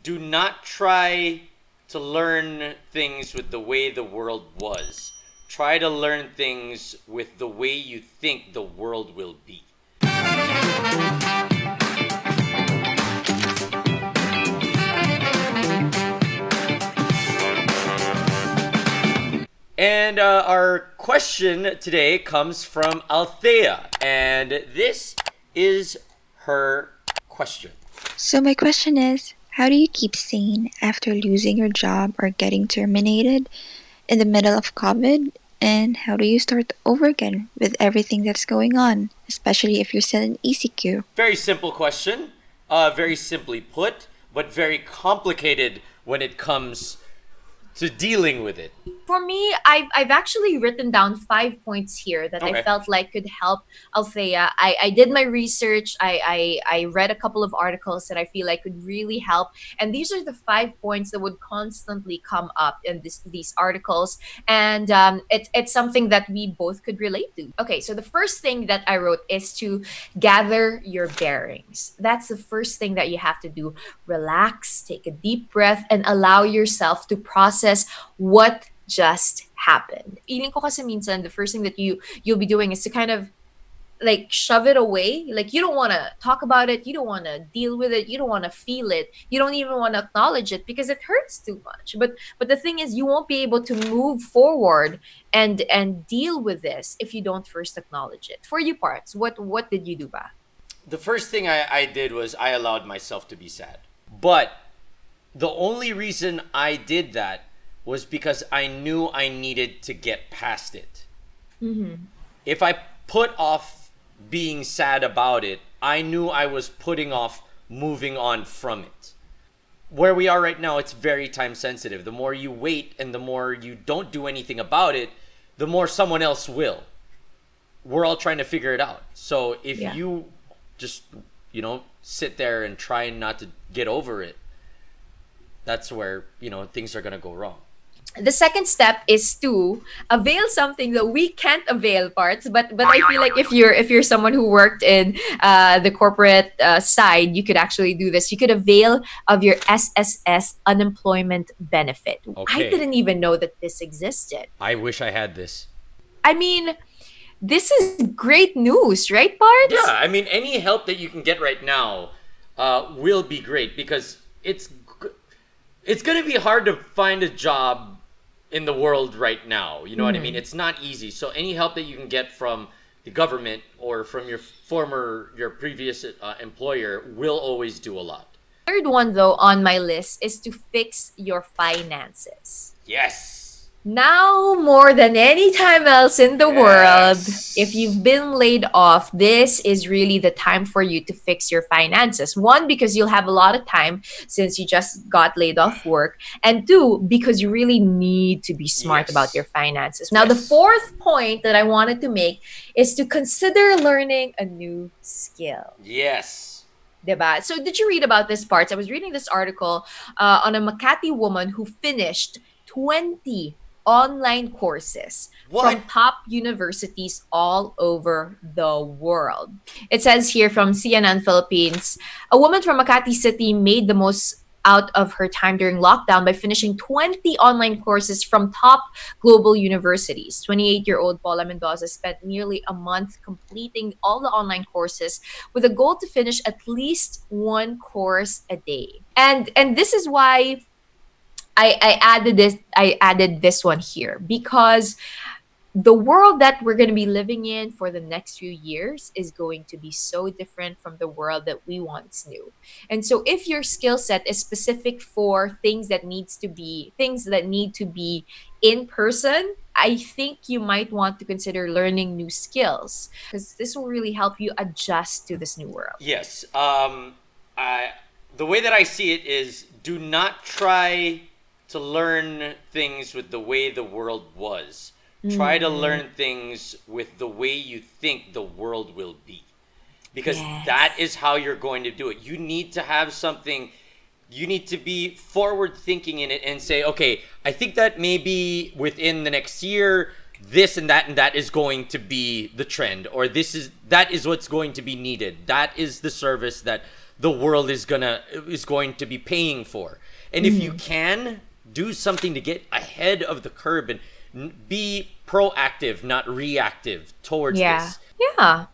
Do not try to learn things with the way the world was. Try to learn things with the way you think the world will be. And our question today comes from Althea, and this is her question. So my question is, how do you keep sane after losing your job or getting terminated in the middle of COVID? And how do you start over again with everything that's going on, especially if you're still in ECQ? Very simple question, very simply put, but very complicated when it comes to dealing with it. For me, I've actually written down 5 points here that Okay. I felt like could help Althea. I did my research. I read a couple of articles that I feel like could really help. And these are the 5 points that would constantly come up in these articles. And it's something that we both could relate to. Okay, so the first thing that I wrote is to gather your bearings. That's the first thing that you have to do. Relax, take a deep breath, and allow yourself to process what just happened. Feeling ko kasi minsan, the first thing that you'll be doing is to kind of like shove it away. Like you don't want to talk about it, you don't want to deal with it, you don't want to feel it, you don't even want to acknowledge it because it hurts too much. But the thing is, you won't be able to move forward and deal with this if you don't first acknowledge it. For you parts, what did you do ba? The first thing I did was I allowed myself to be sad. But the only reason I did that was because I knew I needed to get past it. Mm-hmm. If I put off being sad about it, I knew I was putting off moving on from it. Where we are right now, it's very time sensitive. The more you wait and the more you don't do anything about it, the more someone else will. We're all trying to figure it out. So if you just, sit there and try not to get over it, that's where, things are going to go wrong. The second step is to avail something that we can't avail parts, but I feel like if you're someone who worked in the corporate side, you could actually do this. You could avail of your SSS unemployment benefit. Okay. I didn't even know that this existed. I wish I had this. I mean, this is great news, right, Parts? Yeah, I mean, any help that you can get right now will be great because it's going to be hard to find a job in the world right now. You know what I mean? It's not easy. So any help that you can get from the government or from your previous employer will always do a lot. Third one, though, on my list is to fix your finances. Yes. Now, more than any time else in the world, if you've been laid off, this is really the time for you to fix your finances. One, because you'll have a lot of time since you just got laid off work. And two, because you really need to be smart about your finances. Now, the fourth point that I wanted to make is to consider learning a new skill. Yes. Diba? So did you read about this part? I was reading this article on a Makati woman who finished 20 online courses from top universities all over the world. It says here from CNN Philippines, a woman from Makati City made the most out of her time during lockdown by finishing 20 online courses from top global universities. 28-year-old Paula Mendoza spent nearly a month completing all the online courses with a goal to finish at least one course a day. And this is why I added this one here, because the world that we're going to be living in for the next few years is going to be so different from the world that we once knew. And so if your skill set is specific for things that need to be in person, I think you might want to consider learning new skills, because this will really help you adjust to this new world. Yes. The way that I see it is, do not try to learn things with the way the world was. Try to learn things with the way you think the world will be. Because that is how you're going to do it. You need to have something, you need to be forward thinking in it and say, okay, I think that maybe within the next year, this and that is going to be the trend, or that is what's going to be needed. That is the service that the world is going to be paying for. And if you can do something to get ahead of the curve and be proactive, not reactive towards this. Yeah.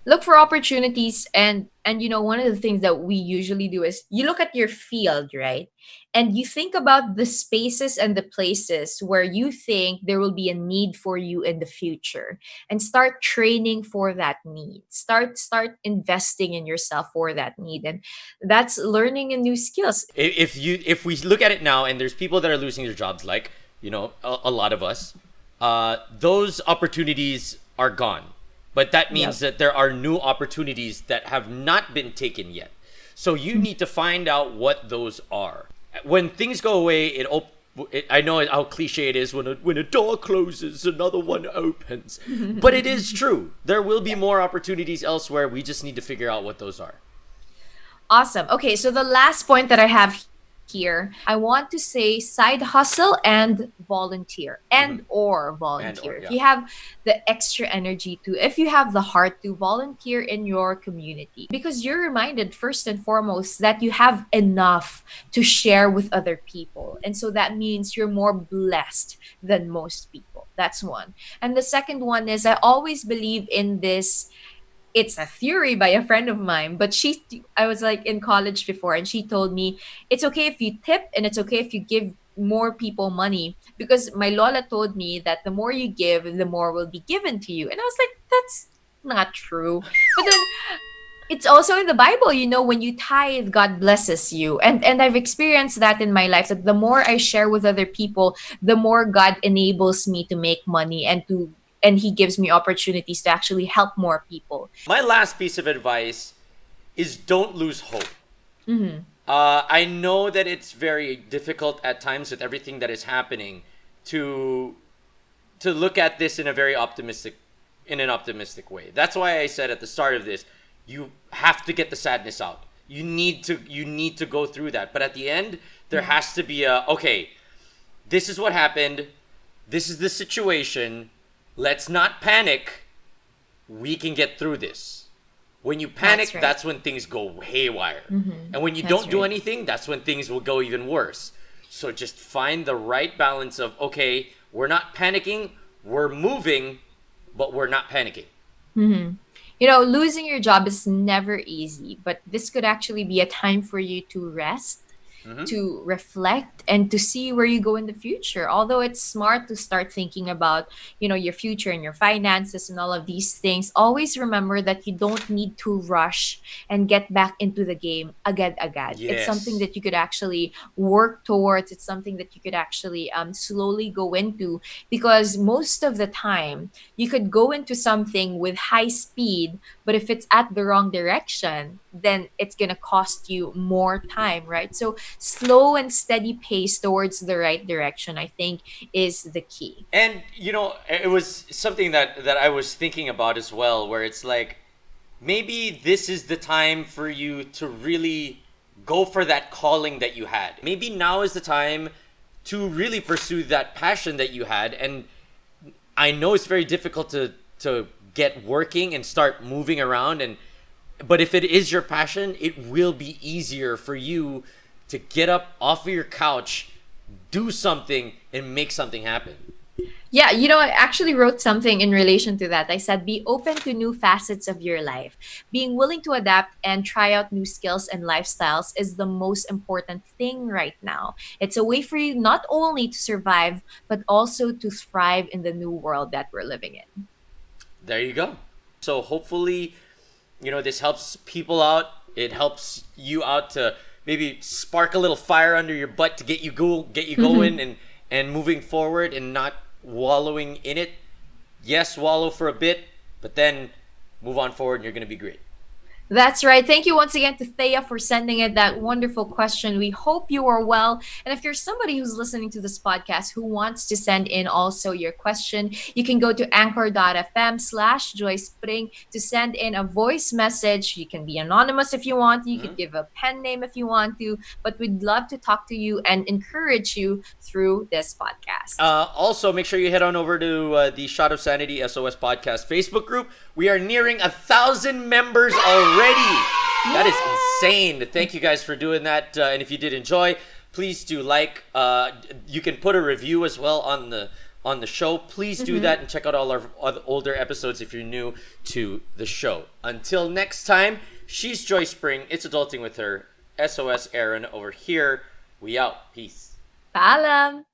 Look for opportunities, and one of the things that we usually do is you look at your field, right? And you think about the spaces and the places where you think there will be a need for you in the future, and start training for that need. Start investing in yourself for that need, and that's learning a new skills. If we look at it now, and there's people that are losing their jobs, like a lot of us, those opportunities are gone. But that means that there are new opportunities that have not been taken yet. So you need to find out what those are. When things go away, I know how cliche it is, when a door closes, another one opens. But it is true. There will be more opportunities elsewhere. We just need to figure out what those are. Awesome. Okay, so the last point that I have here, I want to say side hustle and volunteer or volunteer. If you have the extra energy to, if you have the heart to volunteer in your community, because you're reminded first and foremost that you have enough to share with other people. And so that means you're more blessed than most people. That's one. And the second one is, I always believe in this. It's a theory by a friend of mine, but I was like in college before, and she told me it's okay if you tip and it's okay if you give more people money, because my Lola told me that the more you give, the more will be given to you. And I was like, that's not true. But then it's also in the Bible, when you tithe, God blesses you. And I've experienced that in my life, that the more I share with other people, the more God enables me to make money, and he gives me opportunities to actually help more people. My last piece of advice is don't lose hope. I know that it's very difficult at times with everything that is happening to look at this in an optimistic way. That's why I said at the start of this, you have to get the sadness out. You need to go through that. But at the end, there has to be okay, this is what happened. This is the situation. Let's not panic. We can get through this. When you panic, that's when things go haywire. And when you don't do anything, that's when things will go even worse. So just find the right balance of, okay, we're not panicking, we're moving, but we're not panicking. Losing your job is never easy, but this could actually be a time for you to rest, to reflect, and to see where you go in the future. Although it's smart to start thinking about, your future and your finances and all of these things, always remember that you don't need to rush and get back into the game again. Yes. It's something that you could actually work towards. It's something that you could actually slowly go into, because most of the time you could go into something with high speed, but if it's at the wrong direction, then it's going to cost you more time, right? So slow and steady pace towards the right direction, I think, is the key. And, it was something that I was thinking about as well, where it's like, maybe this is the time for you to really go for that calling that you had. Maybe now is the time to really pursue that passion that you had. And I know it's very difficult to get working and start moving around, but if it is your passion, it will be easier for you to get up off of your couch, do something, and make something happen. Yeah, I actually wrote something in relation to that. I said, be open to new facets of your life. Being willing to adapt and try out new skills and lifestyles is the most important thing right now. It's a way for you not only to survive, but also to thrive in the new world that we're living in. There you go. So hopefully, this helps people out. It helps you out to maybe spark a little fire under your butt to get you going and moving forward, and not wallowing in it. Yes, wallow for a bit, but then move on forward and you're going to be great. That's right. Thank you once again to Thea for sending in that wonderful question. We hope you are well. And if you're somebody who's listening to this podcast who wants to send in also your question, you can go to anchor.fm/Joyce Pring to send in a voice message. You can be anonymous if you want. You could give a pen name if you want to. But we'd love to talk to you and encourage you through this podcast. Also, make sure you head on over to the Shot of Sanity SOS podcast Facebook group. We are nearing 1,000 members already. That is insane. Thank you guys for doing that. And if you did enjoy, please do like. You can put a review as well on the show. Please do that and check out all our other older episodes if you're new to the show. Until next time, she's Joyce Pring. It's Adulting with Her. SOS Aaron over here. We out. Peace. Paalam!